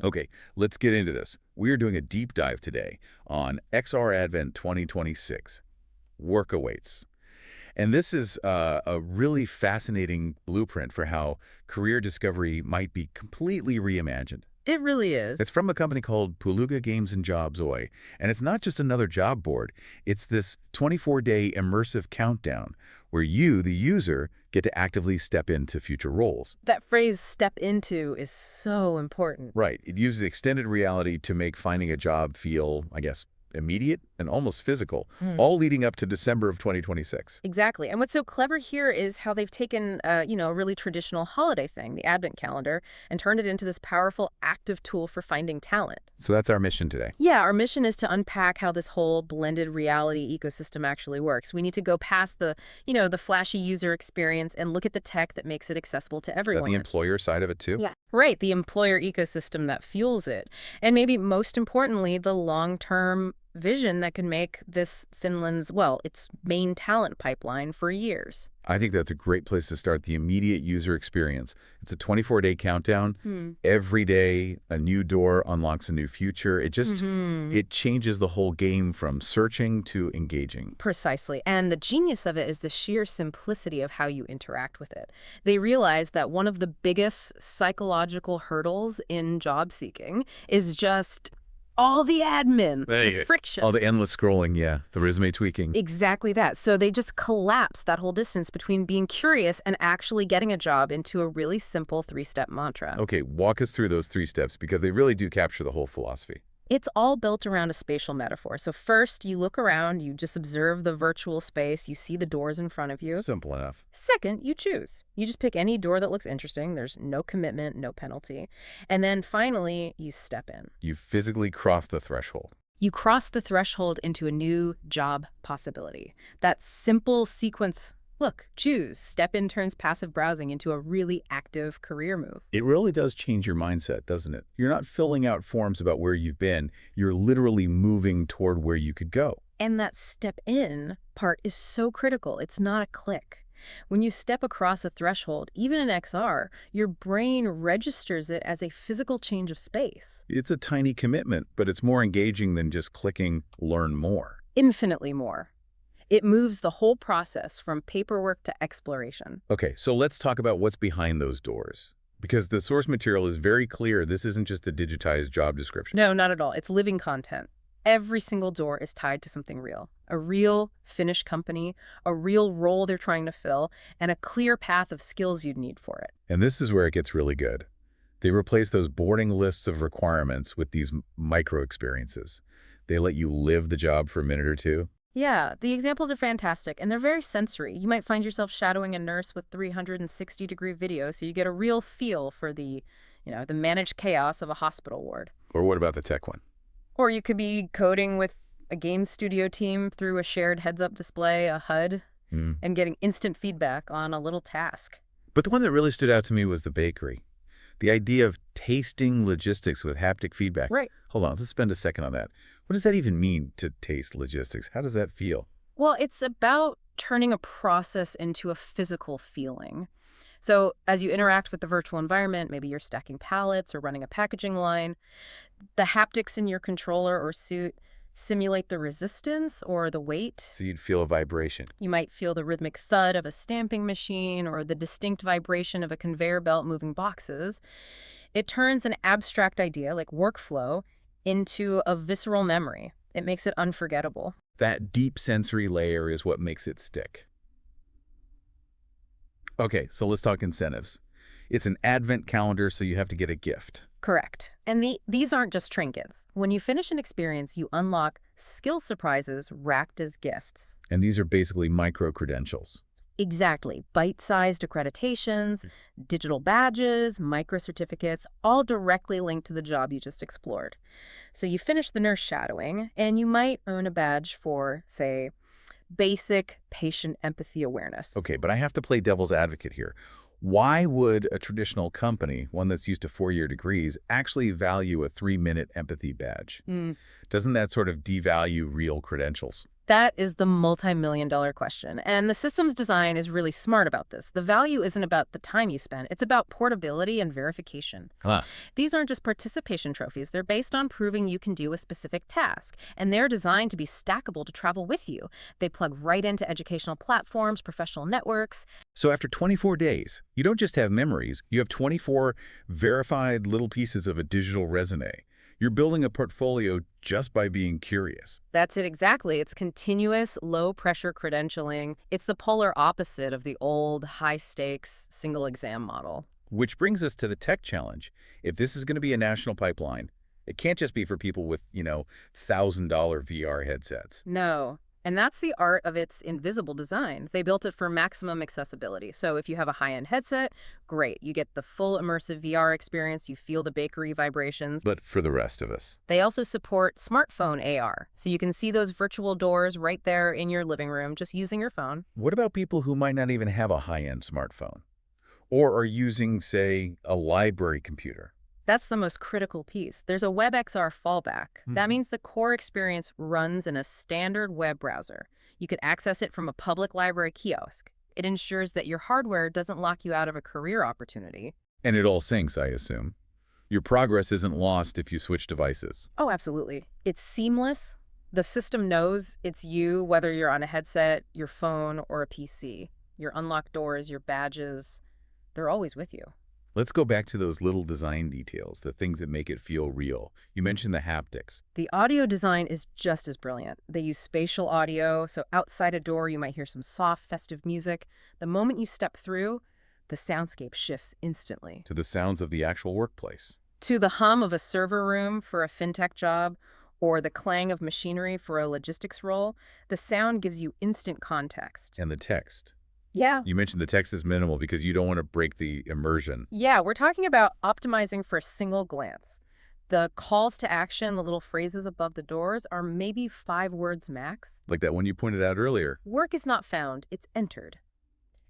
Okay, let's get into this. We're doing a deep dive today on XR Advent 2026. Work awaits. And this is a really fascinating blueprint for how career discovery might be completely reimagined. It really It's is. from a company called Puolukka Games Jobs Oy, and it's not just another job board. It's this 24-day immersive countdown where you, the user, get to actively step into future roles. That phrase step into is so important. Right. It uses extended reality to make finding a job feel, I guess, immediate and almost physical, Mm. all leading up to December of 2026. Exactly. And what's so clever here is how they've taken, a really traditional holiday thing, the Advent calendar, and turned it into this powerful, active tool for finding talent. So that's our mission today. Yeah, our mission is to unpack how this whole blended reality ecosystem actually works. We need to go past the flashy user experience and look at the tech that makes it accessible to Is that everyone. the employer side of it too? Yeah. Right, the employer ecosystem that fuels it. And maybe most importantly, the long-term vision that can make this Finland's, well, its main talent pipeline for years. I think that's a great place to start, the immediate user experience. It's a 24-day countdown. Hmm. Every day, a new door unlocks a new future. Hmm. It changes the whole game from searching to engaging. Precisely. And the genius of it is the sheer simplicity of how you interact with it. They realize that one of the biggest psychological hurdles in job seeking is just all the admin, the friction. All the endless scrolling, yeah, the resume tweaking. Exactly that. So they just collapse that whole distance between being curious and actually getting a job into a really simple three-step mantra. Okay, walk us through those 3 steps because they really do capture the whole philosophy. It's all built around a spatial metaphor. So first, you look around, you just observe the virtual space, you see the doors in front of you. Simple enough. Second, you choose. You just pick any door that looks interesting. There's no commitment, no penalty. And then finally, you step in. You physically cross the threshold. You cross the threshold into a new job possibility. That simple sequence, look, choose, step in turns passive browsing into a really active career move. It really does change your mindset, doesn't it? You're not filling out forms about where you've been. You're literally moving toward where you could go. And that step in part is so critical. It's not a click. When you step across a threshold, even in XR, your brain registers it as a physical change of space. It's a tiny commitment, but it's more engaging than just clicking learn more. Infinitely more. It moves the whole process from paperwork to exploration. Okay, so let's talk about what's behind those doors. Because the source material is very clear. This isn't just a digitized job description. No, not at all. It's living content. Every single door is tied to something real. A real Finnish company, a real role they're trying to fill, and a clear path of skills you'd need for it. And this is where it gets really good. They replace those boring lists of requirements with these micro experiences. They let you live the job for a minute or two. Yeah, the examples are fantastic, and they're very sensory. You might find yourself shadowing a nurse with 360-degree video, so you get a real feel for the managed chaos of a hospital ward. Or what about the tech one? Or you could be coding with a game studio team through a shared heads-up display, a HUD, and getting instant feedback on a little task. But the one that really stood out to me was the bakery. The idea of tasting logistics with haptic feedback. Right. Hold on, let's spend a second on that. What does that even mean, to taste logistics? How does that feel? Well, it's about turning a process into a physical feeling. So as you interact with the virtual environment, maybe you're stacking pallets or running a packaging line, the haptics in your controller or suit simulate the resistance or the weight. So you'd feel a vibration. You might feel the rhythmic thud of a stamping machine or the distinct vibration of a conveyor belt moving boxes. It turns an abstract idea, like workflow, into a visceral memory. It makes it unforgettable. That deep sensory layer is what makes it stick. Okay, so let's talk incentives. It's an advent calendar, so you have to get a gift. Correct. And these aren't just trinkets. When you finish an experience, you unlock skill surprises wrapped as gifts. And these are basically micro-credentials. Exactly. Bite-sized accreditations, digital badges, micro-certificates, all directly linked to the job you just explored. So you finish the nurse shadowing, and you might earn a badge for, say, basic patient empathy awareness. Okay, but I have to play devil's advocate here. Why would a traditional company, one that's used to 4-year degrees, actually value a 3-minute empathy badge? Doesn't that sort of devalue real credentials? That is the multi-million-dollar question. And the system's design is really smart about this. The value isn't about the time you spend, it's about portability and verification. Huh. These aren't just participation trophies, they're based on proving you can do a specific task. And they're designed to be stackable to travel with you. They plug right into educational platforms, professional networks. So after 24 days, you don't just have memories, you have 24 verified little pieces of a digital resume. You're building a portfolio just by being curious. That's it exactly. It's continuous, low-pressure credentialing. It's the polar opposite of the old, high-stakes, single-exam model. Which brings us to the tech challenge. If this is going to be a national pipeline, it can't just be for people with, $1,000 VR headsets. No. And that's the art of its invisible design. They built it for maximum accessibility. So if you have a high-end headset, great. You get the full immersive VR experience. You feel the bakery vibrations. But for the rest of us, They also support smartphone AR. So you can see those virtual doors right there in your living room just using your phone. what about people who might not even have a high-end smartphone? Or are using, say, a library computer? That's the most critical piece. There's a WebXR fallback. That means the core experience runs in a standard web browser. You could access it from a public library kiosk. It ensures that your hardware doesn't lock you out of a career opportunity. And it all syncs, I assume. Your progress isn't lost if you switch devices. Oh, absolutely. It's seamless. The system knows it's you, whether you're on a headset, your phone, or a PC. Your unlocked doors, your badges, they're always with you. Let's go back to those little design details, the things that make it feel real. You mentioned the haptics. The audio design is just as brilliant. They use spatial audio, so outside a door you might hear some soft, festive music. The moment you step through, the soundscape shifts instantly. To the sounds of the actual workplace. To the hum of a server room for a fintech job, or the clang of machinery for a logistics role, the sound gives you instant context. And the text. Yeah. You mentioned the text is minimal because you don't want to break the immersion. Yeah, we're talking about optimizing for a single glance. The calls to action, the little phrases above the doors, are maybe 5 words max. Like that one you pointed out earlier. Work is not found, it's entered.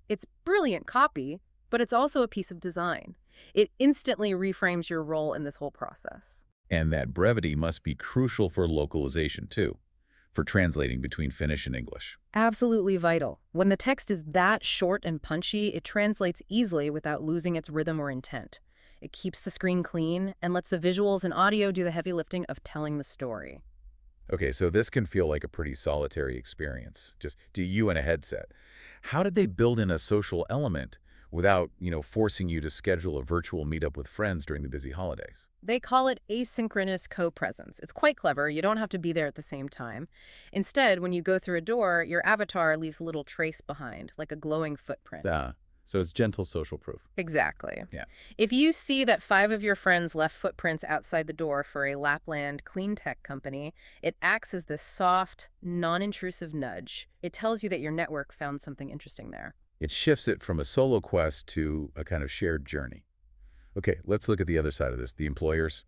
It's brilliant copy, but it's also a piece of design. It instantly reframes your role in this whole process. And that brevity must be crucial for localization, too, for translating between Finnish and English. Absolutely vital. When the text is that short and punchy, it translates easily without losing its rhythm or intent. It keeps the screen clean and lets the visuals and audio do the heavy lifting of telling the story. Okay, so this can feel like a pretty solitary experience, just to you and a headset. How did they build in a social element without, forcing you to schedule a virtual meetup with friends during the busy holidays? They call it asynchronous co-presence. It's quite clever. You don't have to be there at the same time. Instead, when you go through a door, your avatar leaves a little trace behind, like a glowing footprint. So it's gentle social proof. Exactly. Yeah. If you see that 5 of your friends left footprints outside the door for a Lapland clean tech company, it acts as this soft, non-intrusive nudge. It tells you that your network found something interesting there. It shifts it from a solo quest to a kind of shared journey. Okay, let's look at the other side of this, the employers.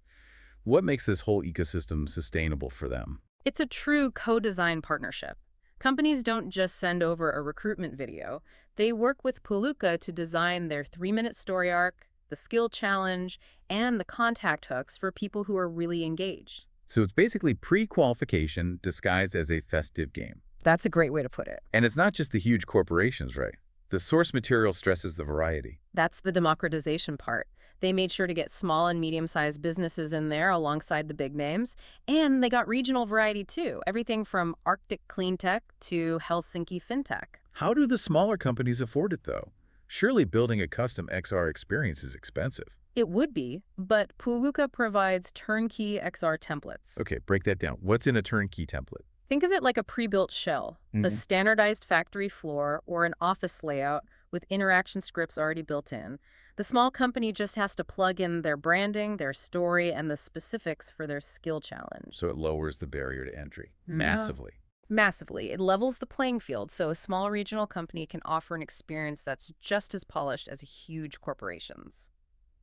What makes this whole ecosystem sustainable for them? It's a true co-design partnership. Companies don't just send over a recruitment video. They work with Puolukka to design their 3-minute story arc, the skill challenge, and the contact hooks for people who are really engaged. So it's basically pre-qualification disguised as a festive game. That's a great way to put it. And it's not just the huge corporations, right? The source material stresses the variety. That's the democratization part. They made sure to get small and medium-sized businesses in there alongside the big names. And they got regional variety too. Everything from Arctic clean tech to Helsinki fintech. How do the smaller companies afford it, though? Surely building a custom XR experience is expensive. It would be, but Puolukka provides turnkey XR templates. Okay, break that down. What's in a turnkey template? Think of it like a pre-built shell, a standardized factory floor or an office layout with interaction scripts already built in. The small company just has to plug in their branding, their story, and the specifics for their skill challenge. So it lowers the barrier to entry massively. Massively. It levels the playing field, so a small regional company can offer an experience that's just as polished as huge corporations.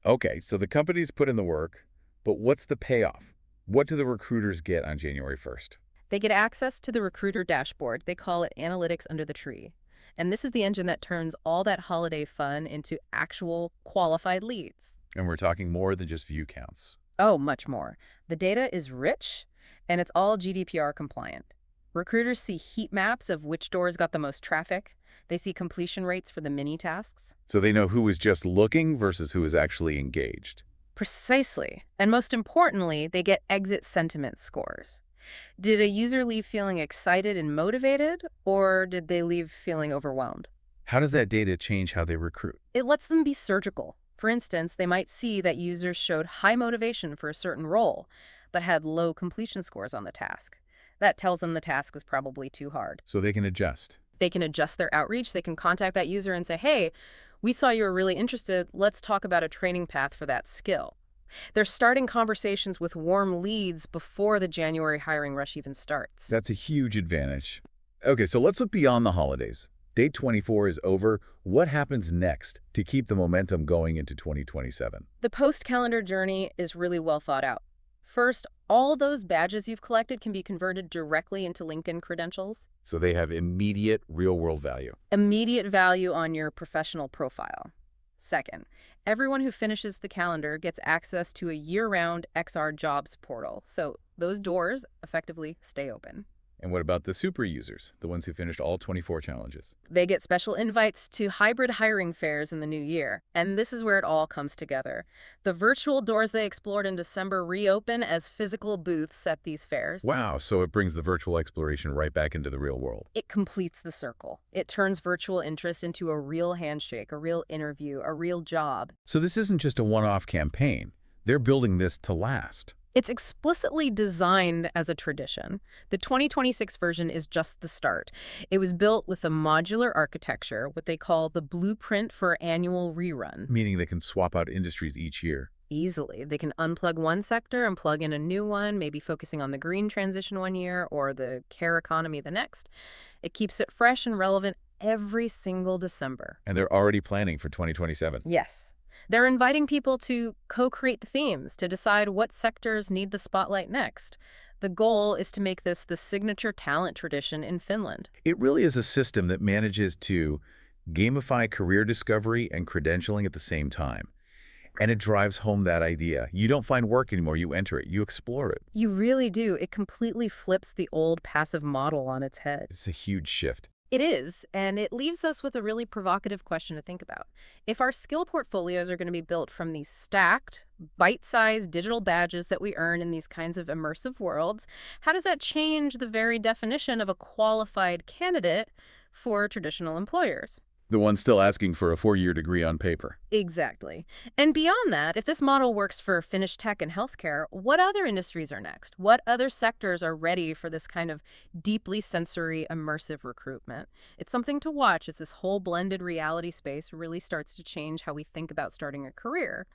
Okay, so the companies put in the work, but what's the payoff? What do the recruiters get on January 1st? They get access to the recruiter dashboard. They call it analytics under the tree. And this is the engine that turns all that holiday fun into actual qualified leads. And we're talking more than just view counts. Oh, much more. The data is rich, and it's all GDPR compliant. Recruiters see heat maps of which doors got the most traffic. They see completion rates for the mini tasks. So they know who was just looking versus who was actually engaged. Precisely. And most importantly, they get exit sentiment scores. Did a user leave feeling excited and motivated, or did they leave feeling overwhelmed? How does that data change how they recruit? It lets them be surgical. For instance, they might see that users showed high motivation for a certain role, but had low completion scores on the task. That tells them the task was probably too hard. So they can adjust. They can adjust their outreach. They can contact that user and say, hey, we saw you were really interested. Let's talk about a training path for that skill. They're starting conversations with warm leads before the January hiring rush even starts. That's a huge advantage. Okay, so let's look beyond the holidays. Day 24 is over. What happens next to keep the momentum going into 2027? The post-calendar journey is really well thought out. First, all those badges you've collected can be converted directly into LinkedIn credentials. So they have immediate real-world value. Immediate value on your professional profile. Second, everyone who finishes the calendar gets access to a year-round XR jobs portal, so those doors effectively stay open. And what about the super users, the ones who finished all 24 challenges? They get special invites to hybrid hiring fairs in the new year, and this is where it all comes together. The virtual doors they explored in December reopen as physical booths at these fairs. Wow, so it brings the virtual exploration right back into the real world. It completes the circle. It turns virtual interest into a real handshake, a real interview, a real job. So this isn't just a one-off campaign. They're building this to last. It's explicitly designed as a tradition. The 2026 version is just the start. It was built with a modular architecture, what they call the blueprint for annual rerun. Meaning they can swap out industries each year. Easily. They can unplug one sector and plug in a new one, maybe focusing on the green transition one year or the care economy the next. It keeps it fresh and relevant every single December. And they're already planning for 2027. Yes. They're inviting people to co-create the themes, to decide what sectors need the spotlight next. The goal is to make this the signature talent tradition in Finland. It really is a system that manages to gamify career discovery and credentialing at the same time. And it drives home that idea. You don't find work anymore, you enter it, you explore it. You really do. It completely flips the old passive model on its head. It's a huge shift. It is, and it leaves us with a really provocative question to think about. If our skill portfolios are going to be built from these stacked, bite-sized digital badges that we earn in these kinds of immersive worlds, how does that change the very definition of a qualified candidate for traditional employers? The one still asking for a 4-year degree on paper. Exactly. And beyond that, if this model works for Finnish tech and healthcare, what other industries are next? What other sectors are ready for this kind of deeply sensory, immersive recruitment? It's something to watch as this whole blended reality space really starts to change how we think about starting a career.